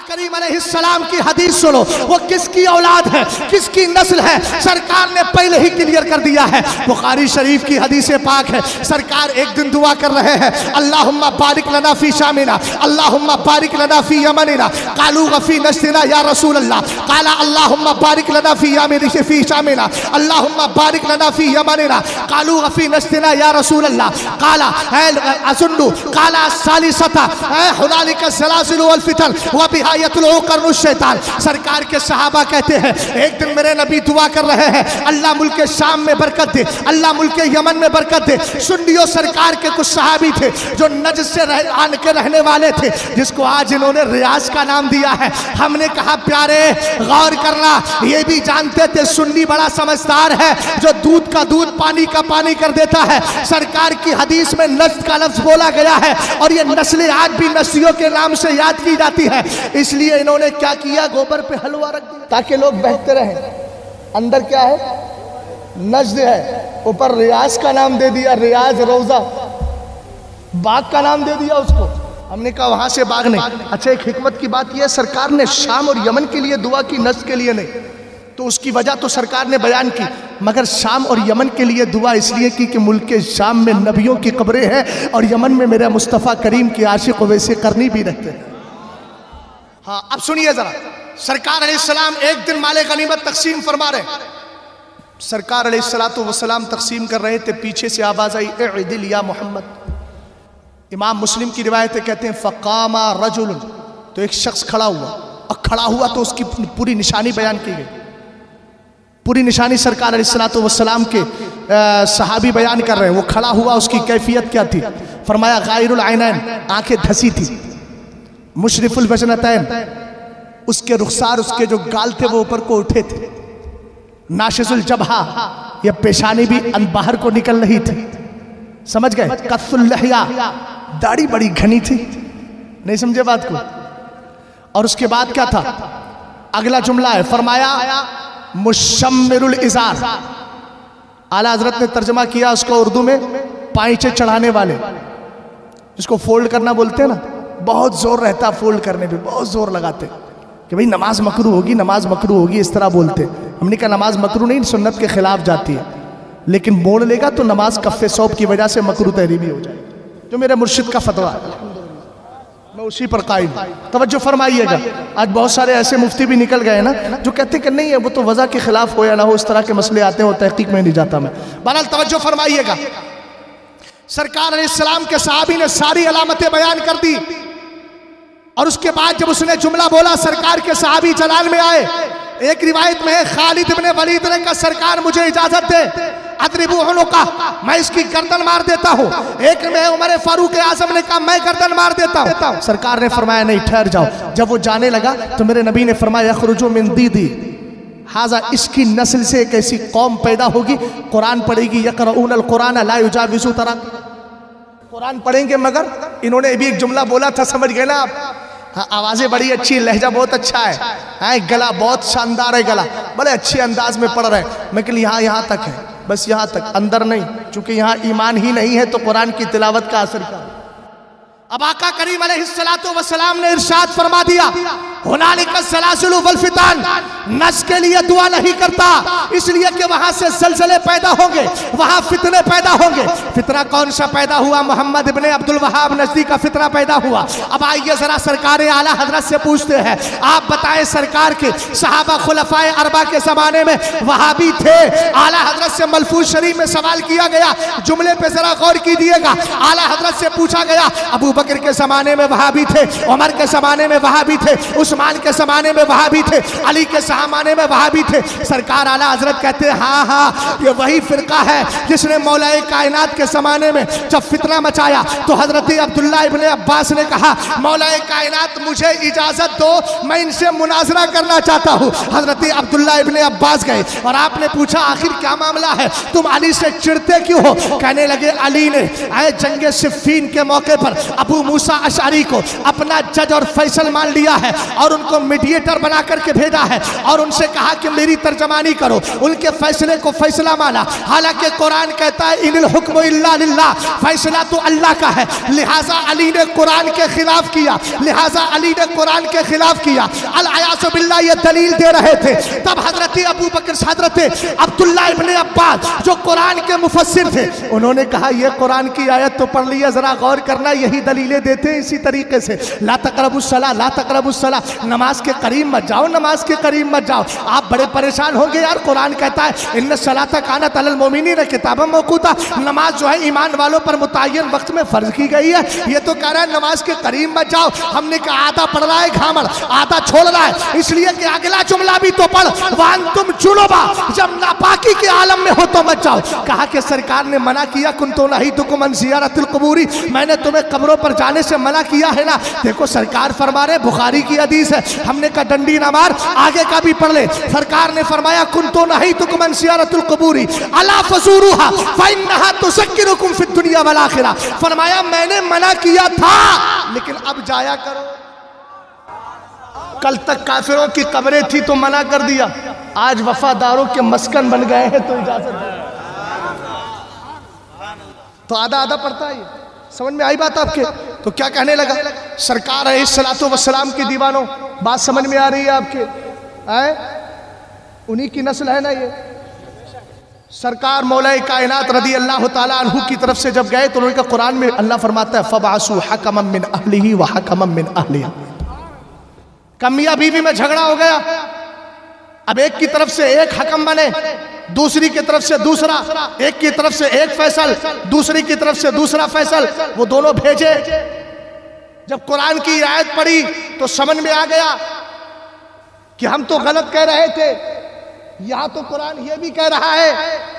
करीम अलैहिस्सलाम की हदीस सुनो, वो किसकी औलाद है, किसकी नस्ल है, सरकार ने पहले ही क्लियर कर दिया है। बुखारी शरीफ की हदीस पाक है, सरकार एक दिन दुआ कर रहे हैं, अल्लाहुम्मा बारिक लना फी शामिना, अल्लाहुम्मा बारिक लना फी यमनिना, कालू गफी नस्तिना या रसूल अल्लाह, काला अल्लाहुम्मा बारिक लना फी यामिना फी शामिना, अल्लाहुम्मा बारिक लना फी यमनिना, कालू गफी नस्तिना या रसूल अल्लाह, काला असुन्नु काला सालिसता हुनालिका सलासिल वल फितन व बिहायतुल उकरनु शैतान। सरकार के सहाबा कहते हैं, एक दिन मेरे नबी दुआ कर रहे हैं, अल्लाह मुल्क शाम में बरकत दे, अल्लाह मुल्क यमन में बरकत दे। सुन्नियों सरकार के कुछ सहाबी थे जो नजद से आन के रहने वाले थे, जिसको आज इन्होंने रियाज का नाम दिया है। हमने कहा प्यारे गौर करना, ये भी जानते थे सुन्नी बड़ा समझदार है, जो दूध का दूध पानी का पानी कर देता है। सरकार की हदीस में नस्ल का लफ्ज बोला गया है और ये नस्लें आज भी नस्लियों के नाम से याद की जाती है। इसलिए इन्होंने क्या किया, गोबर पे हलवा रख दिया ताकि लोग बहते रहें। अंदर क्या है, नज्द है, ऊपर रियाज का नाम दे दिया, रियाज रोजा, बाग का नाम दे दिया उसको। हमने कहा वहां से बाग नहीं। अच्छा, एक हिकमत की बात यह, सरकार ने शाम और यमन के लिए दुआ की, नस्ल के लिए नहीं। तो उसकी वजह तो सरकार ने बयान की, मगर शाम और यमन के लिए दुआ इसलिए की कि मुल्क के शाम में नबियों की कब्रें हैं और यमन में मेरा मुस्तफ़ा करीम के आशिक वैसे करनी भी रखते हैं। हाँ, अब सुनिए जरा, सरकार अलैहिस्सलाम एक दिन माले गनीमत तकसीम फरमा रहे, सरकार अलैहिस्सलातु वस्सलाम तकसीम कर रहे थे, पीछे से आवाज आई, इदिल या मोहम्मद। इमाम मुस्लिम की रिवायत कहते हैं, फ़क़ामा रजुल, तो एक शख्स खड़ा हुआ, और खड़ा हुआ तो उसकी पूरी निशानी बयान की गई। पूरी निशानी सरकार अलैहिस्सलातु वस्सलाम के सहाबी बयान कर रहे हैं। वो खड़ा हुआ, उसकी कैफियत क्या थी? फरमाया गायरुल आइनैन, आंखें धसी थी, मुशरिफुल वजनतैन, उसके रुखसार, उसके जो गाल थे वो ऊपर को उठे थे, नाशिजुल जबहा, ये पेशानी भी बाहर को निकल रही थी, समझ गए? कस्सुल लहिया, दाढ़ी बड़ी घनी थी, नहीं समझे बात को? और उसके बाद क्या था? अगला जुमला है, फरमाया मुशम्मिरुल इज़ार, आला हजरत ने तर्जमा किया उसको उर्दू में, पाइचे चढ़ाने वाले, जिसको फोल्ड करना बोलते हैं ना, बहुत जोर रहता फोल्ड करने पे, बहुत जोर लगाते कि भाई नमाज मकरू होगी, नमाज मकरू होगी, इस तरह बोलते। हमने कहा नमाज मकरू नहीं, सुन्नत के खिलाफ जाती है, लेकिन मोड़ लेगा तो नमाज कफ़े सौब की वजह से मकरू तहरीमी हो जाएगी, जो मेरे मुर्शिद का फतवा है, मैं उसी पर कायम। तवज्जो फरमाइएगा, आज बहुत सारे ऐसे मुफ्ती भी निकल गए ना जो कहते कि नहीं है वो तो वज़ा के खिलाफ हो या ना हो, इस तरह के मसले आते हैं, वो तहकीक में नहीं जाता मैं। बहरहाल तवज्जो फरमाइएगा, सरकार अलैहिस्सलाम के सहाबी ने सारी अलामतें बयान कर दी, और उसके बाद जब उसने जुमला बोला, सरकार के सहाबी जलाल में आए। एक रिवायत में है, खालिद इब्ने वलीद ने कहा, सरकार मुझे इजाजत दे, अदरिबू उनुका, मैं इसकी गर्दन मार देता हूँ। एक में उमर फारूक आजम ने कहा, मैं गर्दन मार देता हूँ। सरकार ने फरमाया नहीं, ठहर जाओ। जब वो जाने लगा तो मेरे नबी ने फरमाया, यखरुजु मिन दीदी हाजा, इसकी नस्ल से एक ऐसी कौम पैदा होगी, कुरान पढ़ेगी, यक़रऊनल कुरान ला युजाविज़ु तरा, कुरान पढ़ेंगे, मगर इन्होंने भी एक जुमला बोला था, समझ गए ना आप? हाँ, आवाज़ें बड़ी अच्छी, लहजा बहुत अच्छा है, गला बहुत शानदार है, गला बड़े अच्छे अंदाज में पढ़ रहे हैं। मैं कहली यहाँ तक है, बस यहाँ तक, अंदर नहीं, चूंकि यहाँ ईमान ही नहीं है तो कुरान की तिलावत का असर क्या? अब आका करीम अलैहिस्सलातु वस्सलाम ने इरशाद फरमा दिया, हुनालिका सलासिलु वल फितान, नस्ल के लिए दुआ नहीं करता, इसलिए कि वहां से ज़लज़ले पैदा होंगे, वहां फितने पैदा होंगे। फितना कौन सा पैदा हुआ? मोहम्मद इब्ने अब्दुल वहाब नजदी का फितना पैदा हुआ। अब आइए जरा सरकार आला हजरत से पूछते हैं, आप बताएं, सरकार के सहाबा खुलफाए अरबा के जमाने में वहाबी थे? आला हजरत से मलफूज शरीफ में सवाल किया गया, जुमले पे जरा गौर कीजिएगा। आला हजरत से पूछा गया, अबू बकर के जमाने में वहाबी थे, उमर के जमाने में वहाबी थे, उस्मान के जमाने में वहाबी थे, अली के जमाने में वहाबी थे। सरकार आला हजरत कहते हैं, हाँ हाँ, ये वही फिरका है जिसने मौलाए कायनात के जमाने में जब फितना मचाया तो हजरत अब्दुल्ला इब्ने अब्बास ने कहा, मौलाए कायनात मुझे इजाजत दो, मैं इनसे मुनाजरा करना चाहता हूँ। हजरत अब्दुल्ला इब्ने अब्बास गए और आपने पूछा, आखिर क्या मामला है, तुम अली से चिढ़ते क्यों हो? कहने लगे, अली ने जंगे सिफ़ीन के मौके पर अबू मूसा अशअरी को अपना जज और फैसल मान लिया है और उनको मीडिएटर बना करके भेजा है और उनसे कहा कि मेरी तर्जमानी करो, उनके फैसले को फैसला माना। हालांकि कुरान कहता है इनिल हुक्मु इल्ला लिल्लाह, फैसला तो अल्लाह का है। लिहाजा अली ने कुरान के खिलाफ किया, लिहाजा अली ने कुरान के खिलाफ किया। अल-अयाज़ु बिल्लाह ये दलील दे रहे थे। तब हजरत अबू बकर, हजरत अब्दुल्लाह इब्ने अब्बास जो कुरान के मुफस्सिर थे, उन्होंने कहा ये कुरान की आयत तो पढ़ लिया, जरा गौर करना, यही दलीलें देते हैं इसी तरीके से। ला तक़रबुस्सलाह, ला तक़रबुस्सलाह, नमाज के करीब मत जाओ, नमाज के करीब मत जाओ। आप बड़े परेशान होंगे यार, कुरान कहता है इन्न सलाता कानत अलल मोमिनीन किताबन मौक़ूता, नमाज जो है ईमान वालों पर मुतय्यन वक्त में फर्ज की गई है। ये तो कह रहा है नमाज के करीब मत जाओ। हमने कहा आधा पढ़ रहा है घामड़, आधा छोड़ रहा है, इसलिए कि अगला जुमला भी तो पढ़, वान तुम जुनुबा, जब नापाकी के आलम में हो तो मत जाओ। कहा कि सरकार ने मना किया, कुन तो नहीं तो कुमन ज़ियारतुल क़ुबूरी, मैंने तुम्हें कब्रों पर जाने से मना किया है ना। देखो सरकार फरमा रहे, बुखारी की हदीस है। हमने कहा डंडी ना मार, आगे का भी पढ़ ले। सरकार ने फरमाया कुन तो नहीं तो कुमन ज़ियारतुल क़ुबूरी अला फज़ूरुहा फ़इन्नहा तुज़क्किरुकुम फ़िद दुनिया वल आखिरा, फरमाया मैंने मना किया था लेकिन अब जाया करो। कल तक काफिरों की कब्रें थी तो मना कर दिया, आज वफादारों के मस्कन बन गए हैं तो इजाजत है। तो आधा आधा पड़ता है, समझ में आई बात आपके? तो क्या कहने लगा, सरकार अलैहिस्सलातु वस्सलाम की दीवानों, बात समझ में आ रही है आपके? आए उन्हीं की नस्ल है ना ये। सरकार मौला कायनात रदी अल्लाह ताला अन्हु की तरफ से जब गए तो उन्होंने कहा, कुरान में अल्लाह फरमाता है फबअसू हकमम मिन अहलिही व हकमम मिन अहलिहा। कमिया बीवी में झगड़ा हो गया, अब एक की तरफ से एक हकम बने, दूसरी की तरफ से दूसरा, एक की तरफ से एक फैसल, दूसरी की तरफ से दूसरा फैसल, वो दोनों भेजे। जब कुरान की आयत पढ़ी तो समझ में आ गया कि हम तो गलत कह रहे थे। यहां तो कुरान ये भी कह रहा है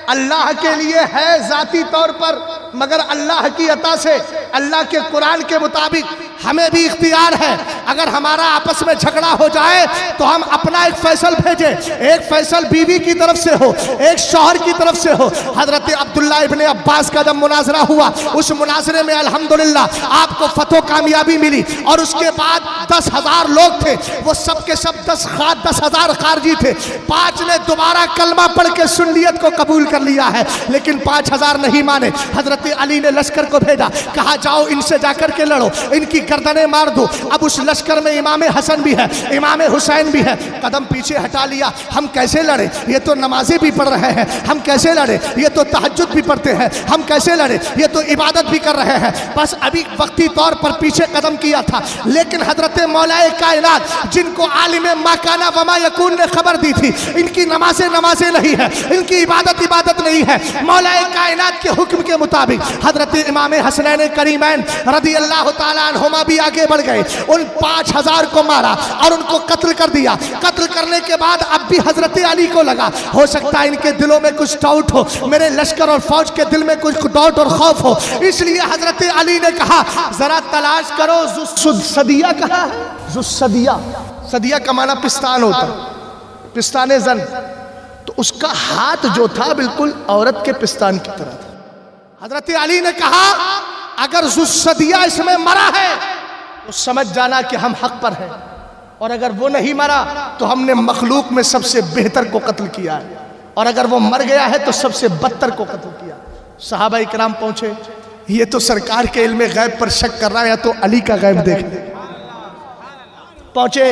अल्लाह के लिए है जाती तौर पर, मगर अल्लाह की अता से, अल्लाह के कुरान के मुताबिक हमें भी इख्तियार है। अगर हमारा आपस में झगड़ा हो जाए तो हम अपना एक फैसल भेजे, एक फैसल बीवी की तरफ से हो, एक शौहर की तरफ से हो। हजरत अब्दुल्लाह इब्ने अब्बास का जब मुनाजरा हुआ, उस मुनाजरे में अल्हम्दुलिल्लाह आपको फतह कामयाबी मिली और उसके बाद 10,000 लोग थे, वो सब के सब 10,000 खारजी थे। 5 ने दोबारा कलमा पढ़ के सुन्नियत को कबूल कर लिया है, लेकिन 5,000 नहीं माने। हजरत अली ने लश्कर को भेजा, कहा जाओ इनसे जाकर के लड़ो, इनकी गर्दनें मार दो। अब उस लश्कर में इमाम हसन भी है, इमाम हुसैन भी है। कदम पीछे हटा लिया, हम कैसे लड़े, ये तो नमाजें भी पढ़ रहे हैं, हम कैसे लड़े, ये तो तहज्जुद भी पढ़ते हैं, हम कैसे लड़े, ये तो इबादत भी कर रहे हैं। बस अभी वक्ती तौर पर पीछे कदम किया था, लेकिन हजरत मौलाए कायनात जिनको आलिम माकाना वमा यकून ने खबर दी थी, इनकी नमाजें नहीं है, इनकी इबादत नहीं है। मौलाए कायनात के हुक्म के मुताबिक हजरत इमाम हसनैन करीमैन रदी अल्लाह ताला अन्हुमा भी आगे बढ़ गए, उन 5,000 को मारा और उनको कत्ल कर दिया। कत्ल करने के बाद अब भी हजरत अली को लगा हो सकता है इनके दिलों में कुछ डाउट हो, मेरे लश्कर और फौज के दिल में कुछ डाउट और खौफ हो, इसलिए हजरत अली ने कहा जरा तलाश करो जुस्सदिया। कहा जुस्सदिया, सदिया का माना पिस्तान होता, पिस्ताने जन, तो उसका हाथ जो था बिल्कुल औरत के पिस्तान की तरह था। हजरत अली ने कहा अगर जुस्सदिया इसमें मरा है तो समझ जाना कि हम हक पर हैं, और अगर वो नहीं मरा तो हमने मखलूक में सबसे बेहतर को कत्ल किया है, और अगर वो मर गया है तो सबसे बदतर को कत्ल किया। सहाबा इकराम पहुंचे, ये तो सरकार के इल्म गैब पर शक कर रहा है, या तो अली का गैब देख। पहुंचे,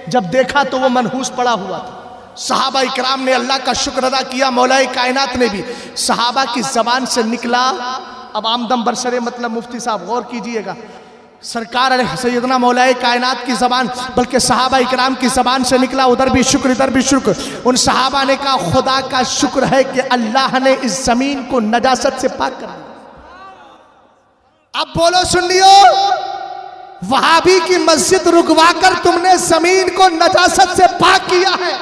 जब देखा तो वो मनहूस पड़ा हुआ था। सहाबा इकराम ने अल्लाह का शुक्र अदा किया, मौलाए कायनात ने भी। सहाबा की जबान से निकला, अब आमदम बरसरे मतलब मुफ्ती साहब गौर कीजिएगा, सरकार सैयदना मौलाए कायनात की जबान, बल्कि सहाबा इकराम की जबान से निकला, उधर भी शुक्र इधर भी शुक्र। उन सहाबा ने कहा खुदा का शुक्र है कि अल्लाह ने इस जमीन को नजासत से पाक कर दिया। अब बोलो सुन्नियो, वहाबी की मस्जिद रुकवाकर तुमने जमीन को नजासत से पाक किया है,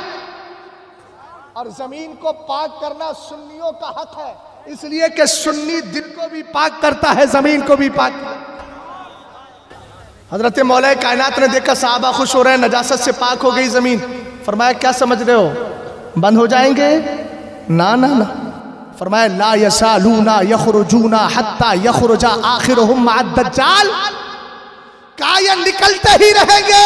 और जमीन को पाक करना सुन्नियों का हक है, इसलिए कि सुन्नी दिल को भी पाक करता है, जमीन को भी पाक करता है। हजरत मौलाए कायनात ने देखा सहाबा खुश हो रहे हैं, नजासत से पाक हो गई जमीन। फरमाया क्या समझ रहे हो, बंद हो जाएंगे? ना ना ना, फरमाया ला यसालूना यखरुजूना हत्ता यखरुजा आखिरुहुम मअद दज्जाल, का ये निकलते ही रहेंगे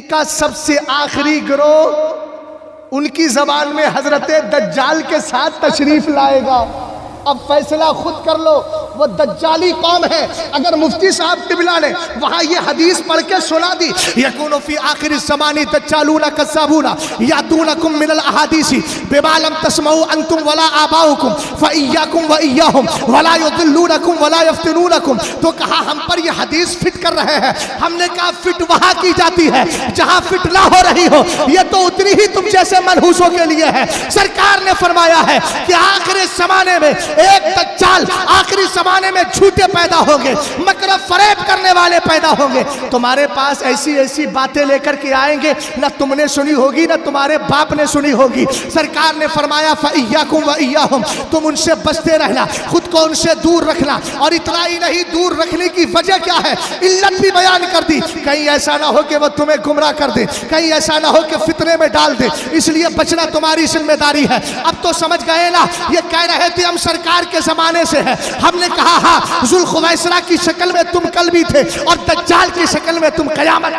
इनका सबसे आखिरी गिरोह उनकी जबान में हजरत दज्जाल के साथ तशरीफ लाएगा। अब फैसला खुद कर लो, वो दज्जाली कौम है। अगर मुफ्ती साहब क़िबला ने वहाँ ये हदीस पढ़ के सुना दी, यकूनु फी आखिर ज़मानी दज्जालूना कज़्ज़ाबूना यातूनकुम मिनल अहादीसी बिमा लम तस्मऊ अंतुम वला आबाउकुम फइय्याकुम व इय्याहुम वला युदिल्लूनकुम वला यफ्तिनूनकुम। तो कहा हम पर ये हदीस फिट कर रहे हैं। हमने कहा फिट वहाँ की जाती है जहाँ फिट ना हो रही हो, ये तो उतनी ही तुम जैसे मनहूसों के लिए है। सरकार ने फरमाया है कि आखिरी ज़माने में एक दज्जाल, आखिरी जमाने में झूठे पैदा होंगे, मकर फरेब करने वाले पैदा होंगे। तुम्हारे पास ऐसी ऐसी बातें लेकर के आएंगे, ना तुमने सुनी होगी ना तुम्हारे बाप ने सुनी होगी। सरकार ने फरमाया फइय्याकुम व इय्याहुम, तुम उनसे बचते रहना, खुद को उनसे दूर रखना। और इतना ही नहीं, दूर रखने की वजह क्या है, इल्लत भी बयान कर दी। कहीं ऐसा ना हो कि वह तुम्हें गुमराह कर दे, कहीं ऐसा ना हो कि फितने में डाल दे, इसलिए बचना तुम्हारी जिम्मेदारी है। अब तो समझ गए ना, ये कह रहे थे हम सरकार के जमाने से है। हमने कहा हाँ, जुल्खुवैसरा की शक्ल में तुम कल भी थे और दज्जाल की शक्ल में तुम कयामत